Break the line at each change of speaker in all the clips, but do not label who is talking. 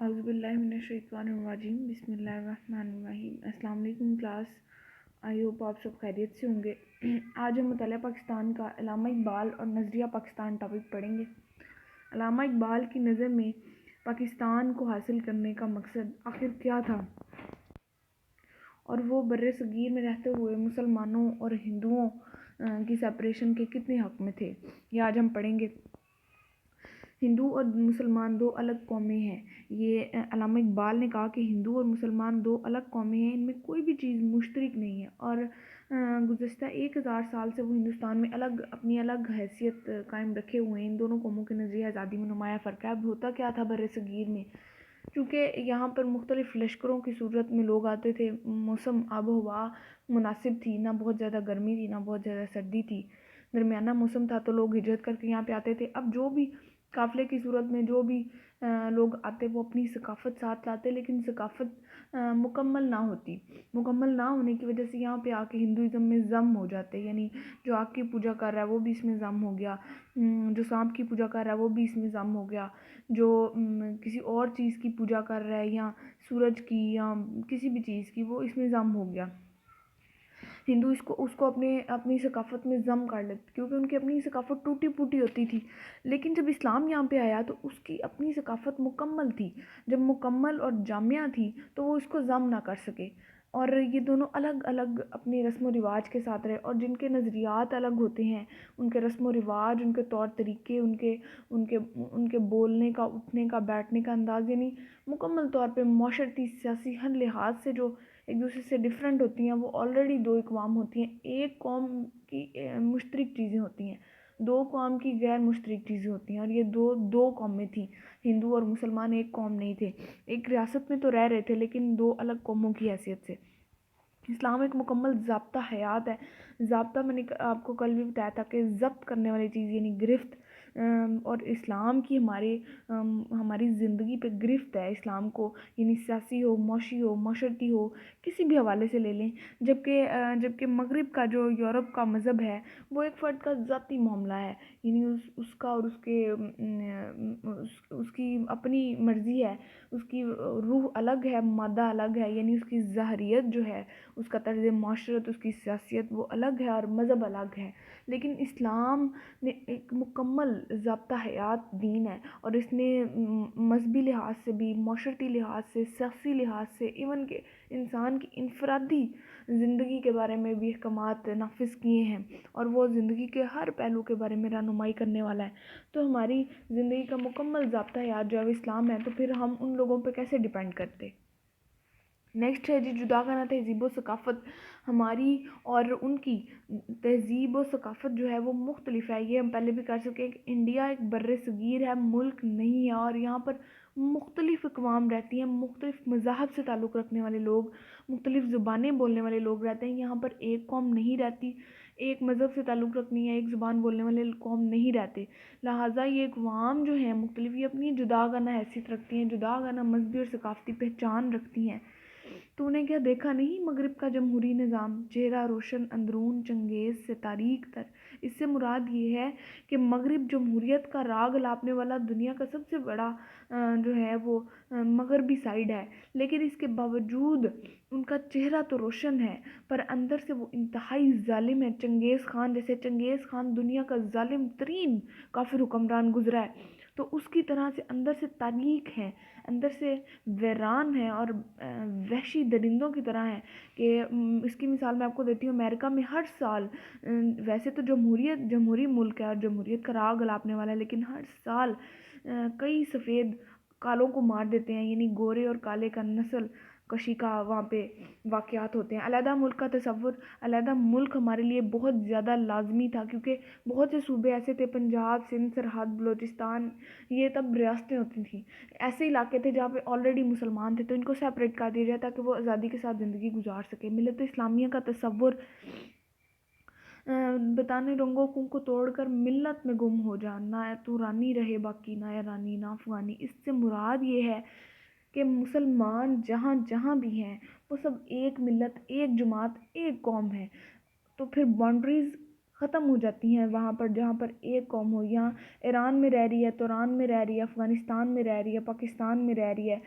اعوذ باللہ من الشیطان الرجیم بسم اللہ الرحمن الرحیم۔ السلام علیکم کلاس، آئی ہوپ آپ سب خیریت سے ہوں گے۔ آج ہم مطالعہ پاکستان کا علامہ اقبال اور نظریہ پاکستان ٹاپک پڑھیں گے۔ علامہ اقبال کی نظر میں پاکستان کو حاصل کرنے کا مقصد آخر کیا تھا، اور وہ بر صغیر میں رہتے ہوئے مسلمانوں اور ہندوؤں کی سپریشن کے کتنے حق میں تھے، یہ آج ہم پڑھیں گے۔ ہندو اور مسلمان دو الگ قومیں ہیں۔ یہ علامہ اقبال نے کہا کہ ہندو اور مسلمان دو الگ قومیں ہیں، ان میں کوئی بھی چیز مشترک نہیں ہے، اور گزشتہ 1000 سال سے وہ ہندوستان میں اپنی الگ حیثیت قائم رکھے ہوئے ہیں۔ ان دونوں قوموں کے نظریہ آزادی میں نمایاں فرق ہے۔ اب ہوتا کیا تھا بر صغیر میں، چونکہ یہاں پر مختلف لشکروں کی صورت میں لوگ آتے تھے، موسم آب و ہوا مناسب تھی، نہ بہت زیادہ گرمی تھی نہ بہت زیادہ سردی تھی، درمیانہ موسم تھا، تو لوگ ہجرت کر کے یہاں پہ آتے تھے۔ اب جو بھی قافلے کی صورت میں جو بھی لوگ آتے وہ اپنی ثقافت ساتھ لاتے، لیکن ثقافت مکمل نہ ہوتی۔ مکمل نہ ہونے کی وجہ سے یہاں پہ آ کے ہندوازم میں ضم ہو جاتے، یعنی جو آگ کی پوجا کر رہا ہے وہ بھی اس میں ضم ہو گیا، جو سانپ کی پوجا کر رہا ہے وہ بھی اس میں ضم ہو گیا، جو کسی اور چیز کی پوجا کر رہا ہے یا سورج کی یا کسی بھی چیز کی، وہ اس میں ضم ہو گیا۔ ہندو اس کو اپنی ثقافت میں ضم کر لیتے، کیونکہ ان کی اپنی ثقافت ٹوٹی پوٹی ہوتی تھی۔ لیکن جب اسلام یہاں پہ آیا تو اس کی اپنی ثقافت مکمل تھی۔ جب مکمل اور جامعہ تھی تو وہ اس کو ضم نہ کر سکے، اور یہ دونوں الگ الگ اپنے رسم و رواج کے ساتھ رہے، اور جن کے نظریات الگ ہوتے ہیں، ان کے رسم و رواج، ان کے طور طریقے، ان کے بولنے کا، اٹھنے کا، بیٹھنے کا انداز، یعنی مکمل طور پہ معاشرتی سیاسی ہر لحاظ سے جو ایک دوسرے سے ڈیفرنٹ ہوتی ہیں، وہ آلریڈی دو اقوام ہوتی ہیں۔ ایک قوم کی مشترک چیزیں ہوتی ہیں، دو قوم کی غیر مشترک چیزیں ہوتی ہیں، اور یہ دو قومیں تھیں۔ ہندو اور مسلمان ایک قوم نہیں تھے، ایک ریاست میں تو رہ رہے تھے لیکن دو الگ قوموں کی حیثیت سے۔ اسلام ایک مکمل ضابطہ حیات ہے۔ ضابطہ میں نے آپ کو کل بھی بتایا تھا کہ ضبط کرنے والی چیز یعنی گرفت، اور اسلام کی ہماری زندگی پہ گرفت ہے اسلام کو، یعنی سیاسی ہو، معاشی ہو، معاشرتی ہو، کسی بھی حوالے سے لے لیں۔ جبکہ مغرب کا جو یورپ کا مذہب ہے وہ ایک فرد کا ذاتی معاملہ ہے، یعنی اس کا اور اس کی اپنی مرضی ہے، اس کی روح الگ ہے، مادہ الگ ہے، یعنی اس کی ظاہریت جو ہے، اس کا طرز معاشرت، اس کی سیاست وہ الگ ہے، اور مذہب الگ ہے۔ لیکن اسلام نے ایک مکمل ضابطہ حیات دین ہے، اور اس نے مذہبی لحاظ سے بھی، معاشرتی لحاظ سے، سیاسی لحاظ سے، ایون کہ انسان کی انفرادی زندگی کے بارے میں بھی احکامات نافذ کیے ہیں، اور وہ زندگی کے ہر پہلو کے بارے میں رہنمائی کرنے والا ہے۔ تو ہماری زندگی کا مکمل ضابطہ حیات جو ہے اسلام ہے، تو پھر ہم ان لوگوں پہ کیسے ڈیپینڈ کرتے۔ نیکسٹ ہے جی جدا کرنا تہذیب و ثقافت۔ ہماری اور ان کی تہذیب و ثقافت جو ہے وہ مختلف ہے، یہ ہم پہلے بھی کر سکے کہ انڈیا ایک بر صغیر ہے، ملک نہیں ہے، اور یہاں پر مختلف اقوام رہتی ہیں، مختلف مذاہب سے تعلق رکھنے والے لوگ، مختلف زبانیں بولنے والے لوگ رہتے ہیں۔ یہاں پر ایک قوم نہیں رہتی، ایک مذہب سے تعلق رکھنی ہے، ایک زبان بولنے والے قوم نہیں رہتے، لہٰذا یہ اقوام جو ہیں مختلف، یہ اپنی جدا گانا حیثیت رکھتی ہیں، جدا گانا مذہبی اور ثقافتی پہچان رکھتی ہیں۔ تو نے کیا دیکھا نہیں مغرب کا جمہوری نظام، چہرہ روشن اندرون چنگیز سے تاریک تر۔ اس سے مراد یہ ہے کہ مغرب جمہوریت کا راگ لاپنے والا دنیا کا سب سے بڑا جو ہے وہ مغربی سائیڈ ہے، لیکن اس کے باوجود ان کا چہرہ تو روشن ہے، پر اندر سے وہ انتہائی ظالم ہے۔ چنگیز خان جیسے، چنگیز خان دنیا کا ظالم ترین کافر حکمران گزرا ہے، تو اس کی طرح سے اندر سے تاریک ہے، اندر سے ویران ہے، اور وحشی درندوں کی طرح ہے۔ کہ اس کی مثال میں آپ کو دیتی ہوں، امریکہ میں ہر سال، ویسے تو جمہوری ملک ہے اور جمہوریت کا راگ الاپنے والا ہے، لیکن ہر سال کئی سفید کالوں کو مار دیتے ہیں، یعنی گورے اور کالے کا نسل کشی کا وہاں پہ واقعات ہوتے ہیں۔ علیحدہ ملک کا تصور، علیحدہ ملک ہمارے لیے بہت زیادہ لازمی تھا، کیونکہ بہت سے صوبے ایسے تھے، پنجاب، سندھ، سرحد، بلوچستان، یہ تب ریاستیں ہوتی تھیں، ایسے علاقے تھے جہاں پہ آلریڈی مسلمان تھے، تو ان کو سیپریٹ کر دیا جائے تاکہ وہ آزادی کے ساتھ زندگی گزار سکے۔ ملت اسلامیہ کا تصور بتانے رنگوں کو توڑ کر ملت میں گم ہو جا، نہ تو رانی رہے باقی، نہ رانی نہ افغانی۔ اس سے مراد یہ ہے کہ مسلمان جہاں جہاں بھی ہیں وہ سب ایک ملت، ایک جماعت، ایک قوم ہے، تو پھر باؤنڈریز ختم ہو جاتی ہیں وہاں پر جہاں پر ایک قوم ہو. یہاں ایران میں رہ رہی ہے، توران میں رہ رہی ہے، افغانستان میں رہ رہی ہے، پاکستان میں رہ رہی ہے،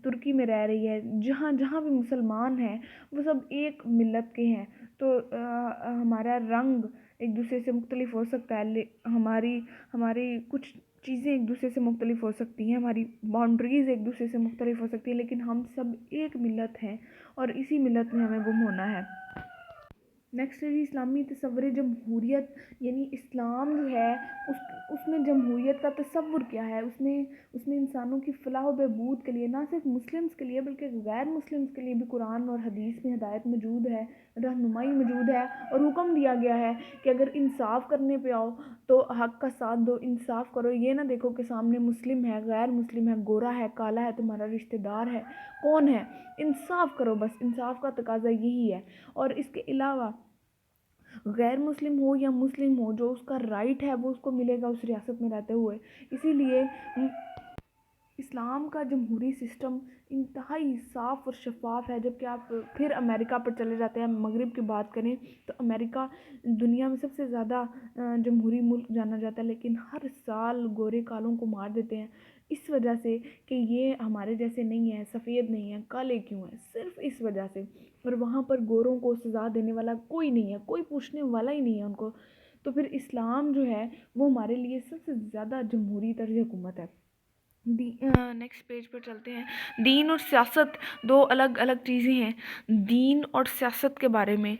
ترکی میں رہ رہی ہے، جہاں جہاں بھی مسلمان ہیں وہ سب ایک ملت کے ہیں. تو ہمارا رنگ ایک دوسرے سے مختلف ہو سکتا ہے، ہماری کچھ چیزیں ایک دوسرے سے مختلف ہو سکتی ہیں، ہماری باؤنڈریز ایک دوسرے سے مختلف ہو سکتی ہیں، لیکن ہم سب ایک ملت ہیں اور اسی ملت میں ہمیں گم ہونا ہے. نیکسٹ ہے جی اسلامی تصور جمہوریت. یعنی اسلام جو ہے اس میں جمہوریت کا تصور کیا ہے. اس میں انسانوں کی فلاح و بہبود کے لیے، نہ صرف مسلمس کے لیے بلکہ غیر مسلمس کے لیے بھی قرآن اور حدیث میں ہدایت موجود ہے، رہنمائی موجود ہے، اور حکم دیا گیا ہے کہ اگر انصاف کرنے پہ آؤ تو حق کا ساتھ دو، انصاف کرو. یہ نہ دیکھو کہ سامنے مسلم ہے، غیر مسلم ہے، گورا ہے، کالا ہے، تمہارا رشتہ دار ہے، کون ہے. انصاف کرو، بس انصاف کا تقاضا یہی ہے. اور اس کے علاوہ غیر مسلم ہو یا مسلم ہو، جو اس کا رائٹ ہے وہ اس کو ملے گا اس ریاست میں رہتے ہوئے. اسی لیے اسلام کا جمہوری سسٹم انتہائی صاف اور شفاف ہے. جبکہ آپ پھر امریکہ پر چلے جاتے ہیں، مغرب کی بات کریں تو امریکہ دنیا میں سب سے زیادہ جمہوری ملک جانا جاتا ہے، لیکن ہر سال گورے کالوں کو مار دیتے ہیں اس وجہ سے کہ یہ ہمارے جیسے نہیں ہیں، سفید نہیں ہیں، کالے کیوں ہیں، صرف اس وجہ سے. اور وہاں پر گوروں کو سزا دینے والا کوئی نہیں ہے، کوئی پوچھنے والا ہی نہیں ہے ان کو. تو پھر اسلام جو ہے وہ ہمارے لیے سب سے زیادہ جمہوری طرز حکومت ہے. نیکسٹ پیج پر چلتے ہیں. دین اور سیاست دو الگ الگ چیزیں ہیں. دین اور سیاست کے بارے میں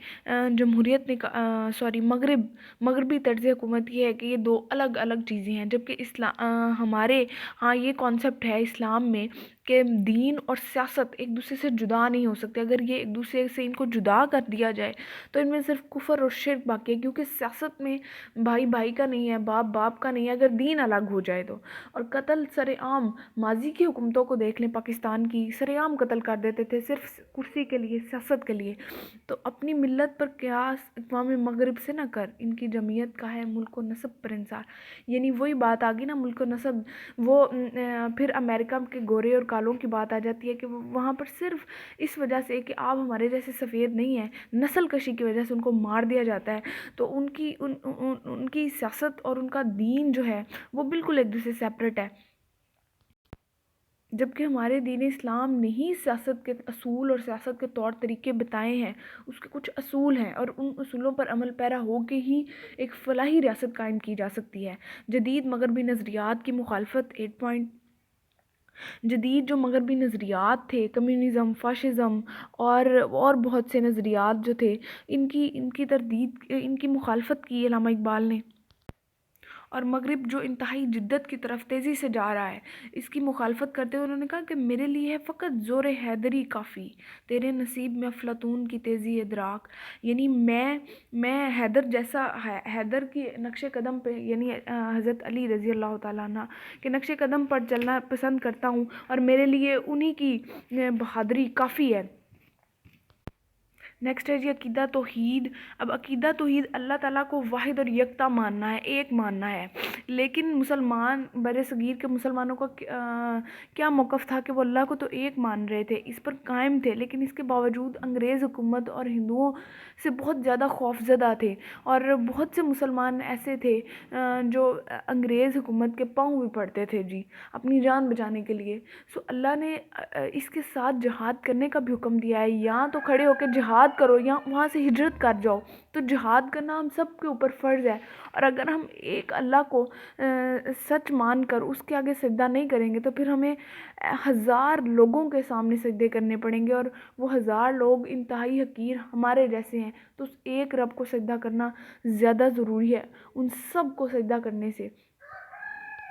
جمہوریت نے مغربی طرز حکومت یہ ہے کہ یہ دو الگ الگ چیزیں ہیں. جبکہ ہمارے ہاں یہ کانسیپٹ ہے اسلام میں کہ دین اور سیاست ایک دوسرے سے جدا نہیں ہو سکتے. اگر یہ ایک دوسرے سے ان کو جدا کر دیا جائے تو ان میں صرف کفر اور شرک باقی ہے. کیونکہ سیاست میں بھائی بھائی کا نہیں ہے، باپ باپ کا نہیں ہے اگر دین الگ ہو جائے تو. اور قتل سر عام، ماضی کی حکومتوں کو دیکھ لیں، پاکستان کی سر عام قتل کر دیتے تھے صرف کرسی کے لیے، سیاست کے لیے. تو اپنی ملت پر قیاس اقوام مغرب سے نہ کر، ان کی جمعیت کا ہے ملک و نسب پر انحصار. یعنی وہی بات آ گئی نا، ملک و نسب. وہ پھر امریکہ کے گورے اور کالوں کی بات آ جاتی ہے کہ وہاں پر صرف اس وجہ سے کہ آپ ہمارے جیسے سفید نہیں ہیں، نسل کشی کی وجہ سے ان کو مار دیا جاتا ہے. تو ان کی سیاست اور ان کا دین جو ہے وہ بالکل ایک دوسرے سے سیپریٹ ہے. جبکہ ہمارے دین اسلام نے ہی سیاست کے اصول اور سیاست کے طور طریقے بتائے ہیں. اس کے کچھ اصول ہیں اور ان اصولوں پر عمل پیرا ہو کے ہی ایک فلاحی ریاست قائم کی جا سکتی ہے. جدید مغربی نظریات کی مخالفت جدید جو مغربی نظریات تھے، کمیونزم، فاشزم اور بہت سے نظریات جو تھے، ان کی تردید، ان کی مخالفت کی علامہ اقبال نے. اور مغرب جو انتہائی جدت کی طرف تیزی سے جا رہا ہے، اس کی مخالفت کرتے ہوئے انہوں نے کہا کہ میرے لیے ہے فقط زور حیدری کافی، تیرے نصیب میں افلاطون کی تیزی ادراک. یعنی میں حیدر جیسا، حیدر کی نقش قدم پہ، یعنی حضرت علی رضی اللہ تعالیٰ عنہ کے نقش قدم پر چلنا پسند کرتا ہوں، اور میرے لیے انہی کی بہادری کافی ہے. نیکسٹ ہے جی عقیدہ توحید. اب عقیدہ توحید اللہ تعالیٰ کو واحد اور یکتا ماننا ہے، ایک ماننا ہے. لیکن مسلمان، بر صغیر کے مسلمانوں کا کیا موقف تھا کہ وہ اللہ کو تو ایک مان رہے تھے، اس پر قائم تھے، لیکن اس کے باوجود انگریز حکومت اور ہندوؤں سے بہت زیادہ خوف زدہ تھے. اور بہت سے مسلمان ایسے تھے جو انگریز حکومت کے پاؤں بھی پڑتے تھے جی، اپنی جان بچانے کے لیے. سو اللہ نے اس کے ساتھ جہاد کرنے کا بھی حکم دیا ہے. یا تو کھڑے ہو کے جہاد کرو یا وہاں سے ہجرت کر جاؤ. تو جہاد کرنا ہم سب کے اوپر فرض ہے. اور اگر ہم ایک اللہ کو سچ مان کر اس کے آگے سجدہ نہیں کریں گے تو پھر ہمیں 1000 لوگوں کے سامنے سجدے کرنے پڑیں گے، اور وہ 1000 لوگ انتہائی حقیر ہمارے جیسے ہیں. تو اس ایک رب کو سجدہ کرنا زیادہ ضروری ہے ان سب کو سجدہ کرنے سے.